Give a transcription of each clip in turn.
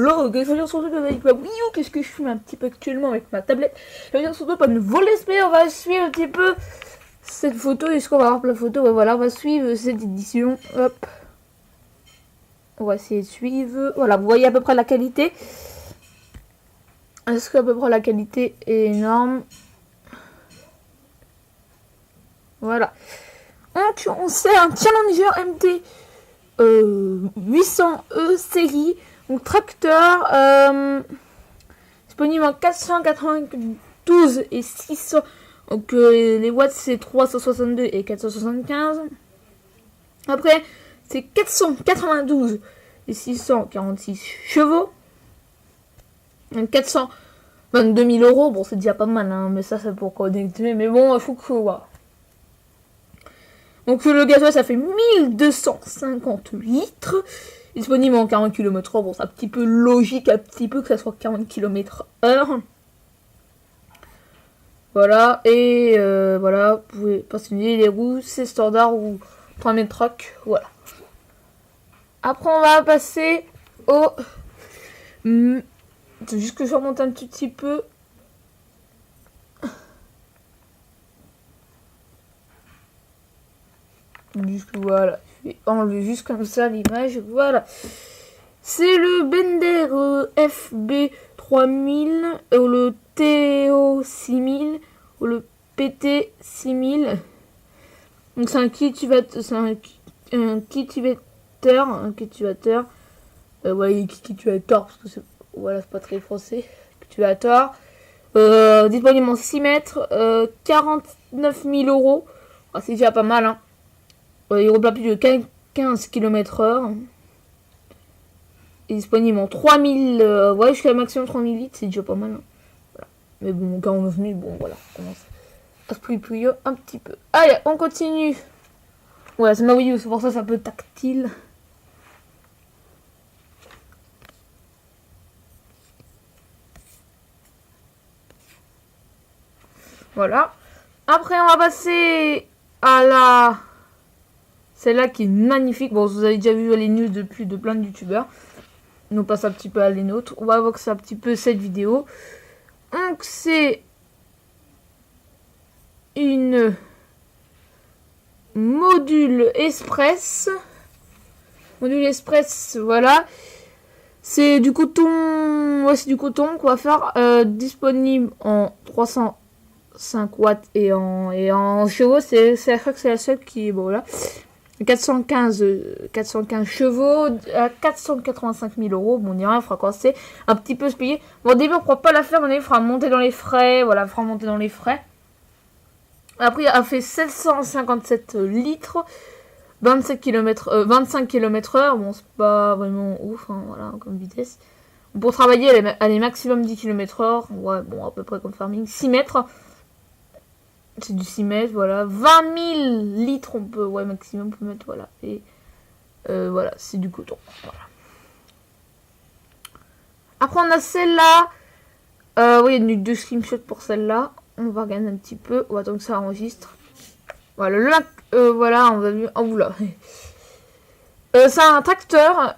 hello, qu'est-ce que je veux dire surtout avec ma Wii U, qu'est-ce que je filme un petit peu actuellement avec ma tablette. Je veux dire surtout pas de voler ce on va suivre un petit peu cette photo, est-ce qu'on va avoir plein de photos, ouais, voilà, on va suivre cette édition, hop. On va essayer de suivre, voilà, vous voyez à peu près la qualité. Est-ce qu'à peu près la qualité est énorme? Voilà. Donc on sait un Challenger MT 800E série, donc tracteur, disponible en 492 et 600, donc les watts c'est 362 et 475. Après c'est 492 et 646 chevaux, donc 422 000 euros, bon c'est déjà pas mal, hein, mais ça c'est pour connecter, mais bon il faut que voilà. Donc le gasoil ça fait 1250 litres, disponible en 40 km/h, bon c'est un petit peu logique, un petit peu que ça soit 40 km/h. Voilà, et voilà, vous pouvez passionner les roues, c'est standard ou 3 mètres truck, voilà. Après on va passer au... C'est juste que je remonte un petit peu. Juste, voilà, je vais enlever juste comme ça l'image, voilà. C'est le Bender FB3000, ou le TO6000, ou le PT6000. Donc c'est un cultivateur, ouais, cultivateur, parce que c'est, voilà, c'est pas très français, cultivateur. Disponible en 6 mètres, 49 000 euros. Ah, c'est déjà pas mal, hein. Il roule plus de 15 km/h. Il est disponible en 3000, ouais, jusqu'à maximum 3000 litres, c'est déjà pas mal, hein. Voilà. Mais bon, 49 000, bon, voilà, on commence à se plier un petit peu. Allez, on continue. Ouais, c'est ma Wii U, c'est pour ça que c'est un peu tactile. Voilà. Après, on va passer à la... Celle-là qui est magnifique. Bon, vous avez déjà vu les news depuis de plein de youtubeurs. On passe un petit peu à les nôtres. On va voir que c'est un petit peu cette vidéo. Donc, c'est une module express. Module express, voilà. C'est du coton. Ouais, c'est du coton qu'on va faire. Disponible en 305 watts et en chevaux. Je crois que c'est la seule qui est, bon, là. 415 chevaux à 485 000 euros. Bon, on ira, il fera quoi, c'est un petit peu se payer. Bon, au début, on ne pourra pas la faire, mais il fera monter dans les frais. Voilà, il fera monter dans les frais. Après, il a fait 757 litres, 25 km/h. Bon, c'est pas vraiment ouf, hein, voilà, comme vitesse. Pour travailler, elle est maximum 10 km/h. Ouais, bon, à peu près comme farming. 6 mètres. C'est du 6 mètres, voilà. 20 000 litres, on peut, ouais, maximum, on peut mettre, voilà. Et voilà, c'est du coton. Voilà. Après, on a celle-là. Oui, il y a deux screenshots pour celle-là. On va regarder un petit peu. On va attendre que ça enregistre. Voilà, voilà, on va vu. Oh, oula. C'est un tracteur.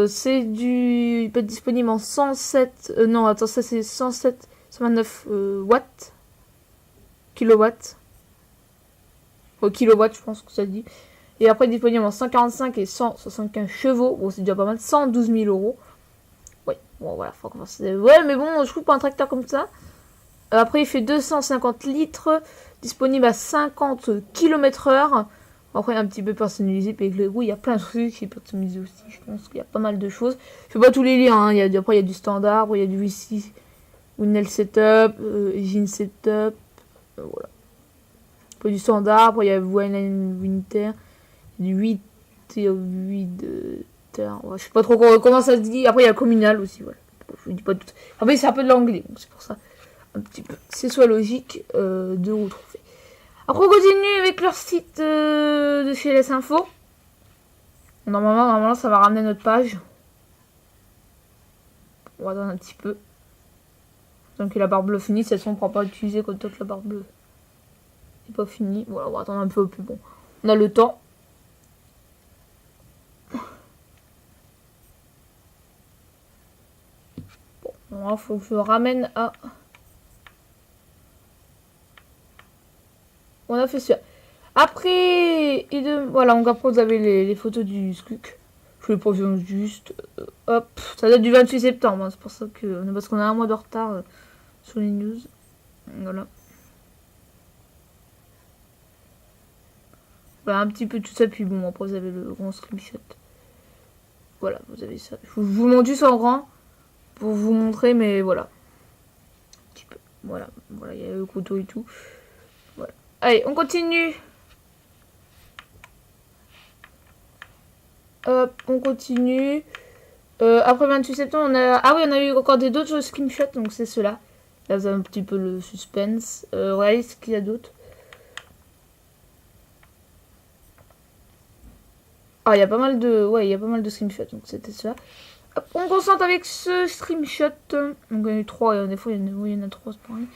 C'est du. Il peut être disponible en 107. Non, attends, ça c'est 107, 129 watts. Kilowatts. Kilowatts, je pense que ça dit. Et après, disponible en 145 et 175 chevaux. Bon, c'est déjà pas mal. 112 000 euros. Ouais, bon, voilà, faut commencer. Ouais, mais bon, je trouve pas un tracteur comme ça. Après, il fait 250 litres. Disponible à 50 km/h. Après, un petit peu personnalisé. Puis avec les roues, il y a plein de trucs qui peuvent personnaliser aussi. Je pense qu'il y a pas mal de choses. Je fais pas tous les liens. Hein. Après, il y a du standard. Il y a du VC. Winel Setup. Engine Setup. Voilà. Après, du standard. Après, il y a Winter. Du 8 et 8 de terre. Ouais, je sais pas trop comment ça se dit. Après, il y a communal aussi. Voilà. Je vous dis pas tout. Après, c'est un peu de l'anglais. Donc c'est pour ça. Un petit peu. C'est soit logique de retrouver. Après, on continue avec leur site de chez Les Infos. Normalement, ça va ramener notre page. On va attendre un petit peu. Donc, la barre bleue finie. Cette façon, on ne pourra pas utiliser quand la barre bleue n'est pas finie. Voilà, on va attendre un peu plus. Bon, on a le temps. Alors, faut que je ramène à... On a fait ça. Après, voilà, donc après vous avez les photos du SCUC. Je les proviens juste. Hop, ça date du 28 septembre. Hein, c'est pour ça que... Parce qu'on a un mois de retard sur les news. Voilà. Voilà, un petit peu tout ça. Puis bon, après vous avez le grand screenshot. Voilà, vous avez ça. Je vous montre juste en grand. Pour vous montrer, mais voilà. Un petit peu. Voilà, voilà, il y a le couteau et tout. Voilà. Allez, on continue. Hop, on continue. Après 28 septembre, on a... Ah oui, on a eu encore d'autres screenshots, donc c'est ceux-là. Là, vous avez un petit peu le suspense. Regardez ce qu'il y a d'autre. Ah, il y a pas mal de... Ouais, il y a pas mal de screenshots, donc c'était ça. Hop, on concentre avec ce screenshot. Donc il y en a eu 3, et des fois il y en a 3, c'est pareil.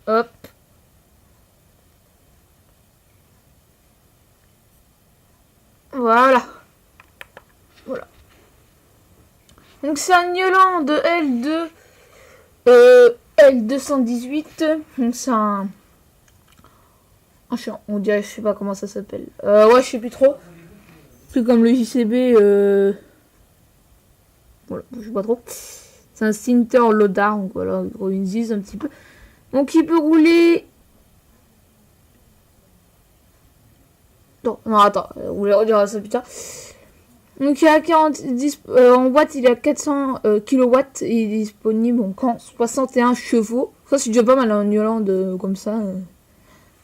Hop. Voilà. Voilà. Donc c'est un Niolan de L2. L218. Donc c'est un... On dirait, je sais pas comment ça s'appelle. Ouais, je sais plus trop. Plus comme le JCB. Voilà, je sais pas trop. C'est un Sinter Lodar, donc voilà, une zise un petit peu. Donc il peut rouler... Non, attends, on redira ça plus tard. Donc il y a 10, en boîte il a 400 kW et il est disponible donc en 61 chevaux. Ça c'est déjà pas mal en Hollande comme ça.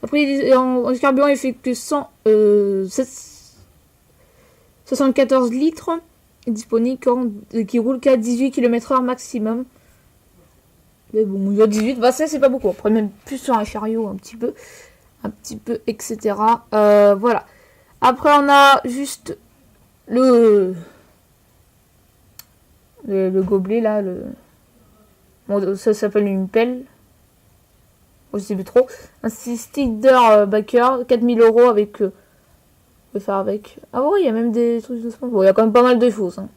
Après en carburant il fait que 74 litres. Disponible qui roule qu'à 18 km/h maximum. Mais bon, il y a 18, bah ça c'est pas beaucoup. Après même plus sur un chariot un petit peu, etc. Voilà. Après on a juste le gobelet là, bon, ça s'appelle une pelle. Je sais plus trop. Un Stider Backer, 4000 € avec. On peut faire avec. Ah ouais, il y a même des trucs de sport. Bon, il y a quand même pas mal de choses. Hein.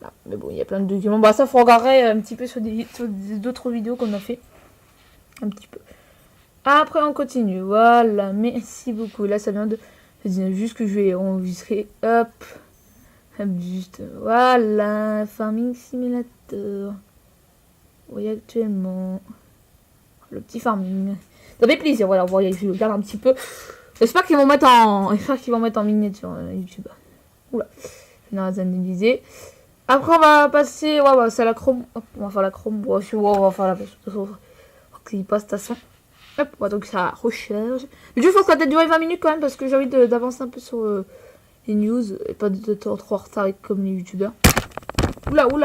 Là, mais bon, il y a plein de documents. Bah ça, faut regarder un petit peu sur d'autres vidéos qu'on a fait. Un petit peu. Après, on continue. Voilà, merci beaucoup. Là, ça vient de... C'est juste que je vais enregistrer. Hop. Juste, voilà. Farming Simulator. Oui, actuellement. Le petit farming. Ça fait plaisir, voilà. Vous voyez, je regarde un petit peu. J'espère qu'ils vont mettre en miniature YouTube. Oula. Je vais analyser. Après, on va passer. Ouais, bah, c'est la chrome. Hop, on va faire la chrome. Bon, on va faire la. De toute façon, qu'il passe, de toute façon. Hop, ouais, donc ça recharge. Mais je pense que ça va peut-être durer 20 minutes quand même parce que j'ai envie d'avancer un peu sur les news et pas de trop en retard comme les youtubeurs. Oula, oula.